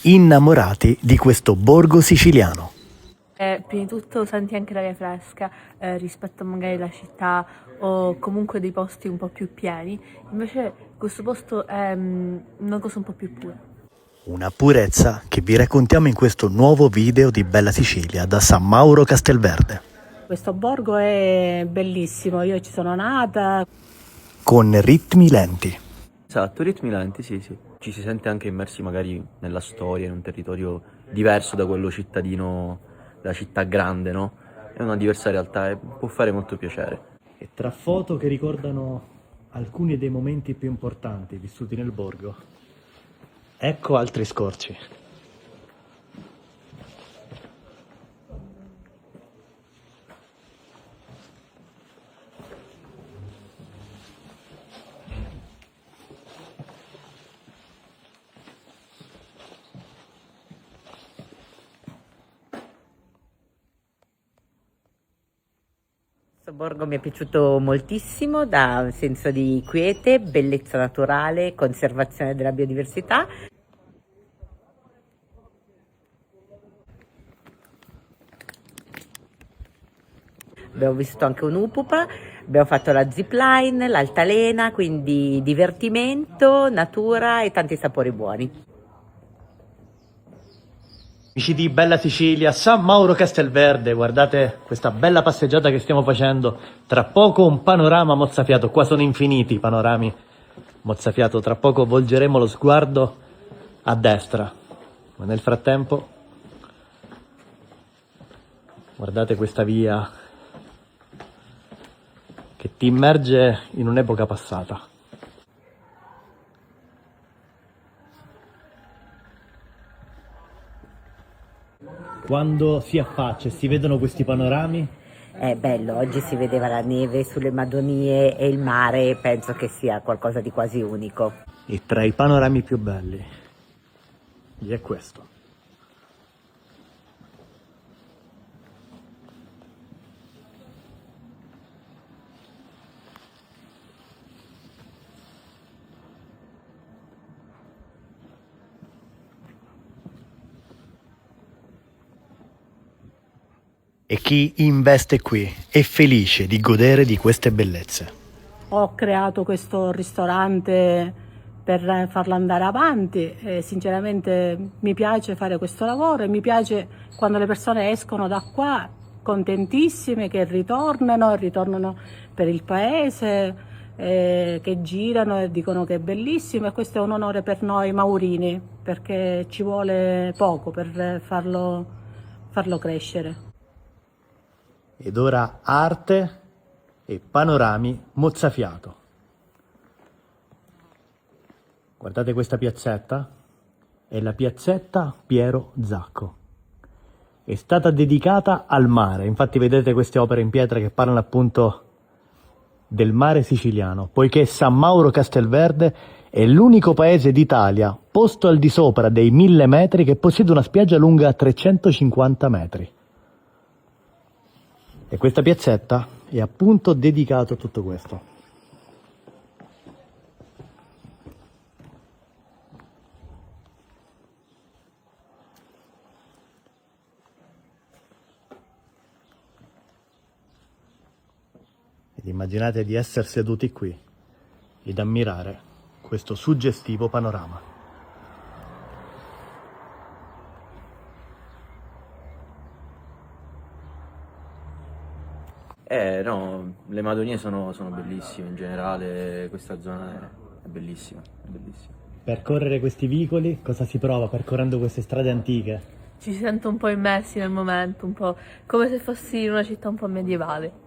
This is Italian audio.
innamorati di questo borgo siciliano. Prima di tutto senti anche l'aria fresca rispetto a magari la città o comunque dei posti un po' più pieni, invece questo posto è una cosa un po' più pura. Una purezza che vi raccontiamo in questo nuovo video di Bella Sicilia da San Mauro Castelverde. Questo borgo è bellissimo, io ci sono nata. Con ritmi lenti. Esatto, ritmi lenti, sì. Ci si sente anche immersi magari nella storia, in un territorio diverso da quello cittadino, della città grande, no? È una diversa realtà e può fare molto piacere. E tra foto che ricordano alcuni dei momenti più importanti vissuti nel borgo, ecco altri scorci. Questo borgo mi è piaciuto moltissimo, dà un senso di quiete, bellezza naturale, conservazione della biodiversità. Abbiamo visto anche un'upupa, abbiamo fatto la zipline, l'altalena, quindi divertimento, natura e tanti sapori buoni. Amici di Bella Sicilia, San Mauro Castelverde, guardate questa bella passeggiata che stiamo facendo. Tra poco un panorama mozzafiato, qua sono infiniti i panorami mozzafiato, tra poco volgeremo lo sguardo a destra. Ma nel frattempo, guardate questa via che ti immerge in un'epoca passata. Quando si affaccia e si vedono questi panorami, È bello, oggi si vedeva la neve sulle Madonie e il mare, penso che sia qualcosa di quasi unico. e tra i panorami più belli vi è questo. E chi investe qui è felice di godere di queste bellezze. Ho creato questo ristorante per farlo andare avanti e sinceramente mi piace fare questo lavoro e mi piace quando le persone escono da qua contentissime che ritornano per il paese, che girano e dicono che è bellissimo, e questo è un onore per noi maurini perché ci vuole poco per farlo crescere. Ed ora arte e panorami mozzafiato. Guardate questa piazzetta, è la piazzetta Piero Zacco. È stata dedicata al mare, infatti vedete queste opere in pietra che parlano appunto del mare siciliano, poiché San Mauro Castelverde è l'unico paese d'Italia posto al di sopra dei 1000 metri che possiede una spiaggia lunga 350 metri. E questa piazzetta è appunto dedicata a tutto questo. Ed immaginate di essere seduti qui ed ammirare questo suggestivo panorama. No, le Madonie sono bellissime in generale, questa zona è bellissima, è bellissima. Percorrere questi vicoli, cosa si prova percorrendo queste strade antiche? Ci si sente un po' immersi nel momento, un po' come se fossi in una città un po' medievale.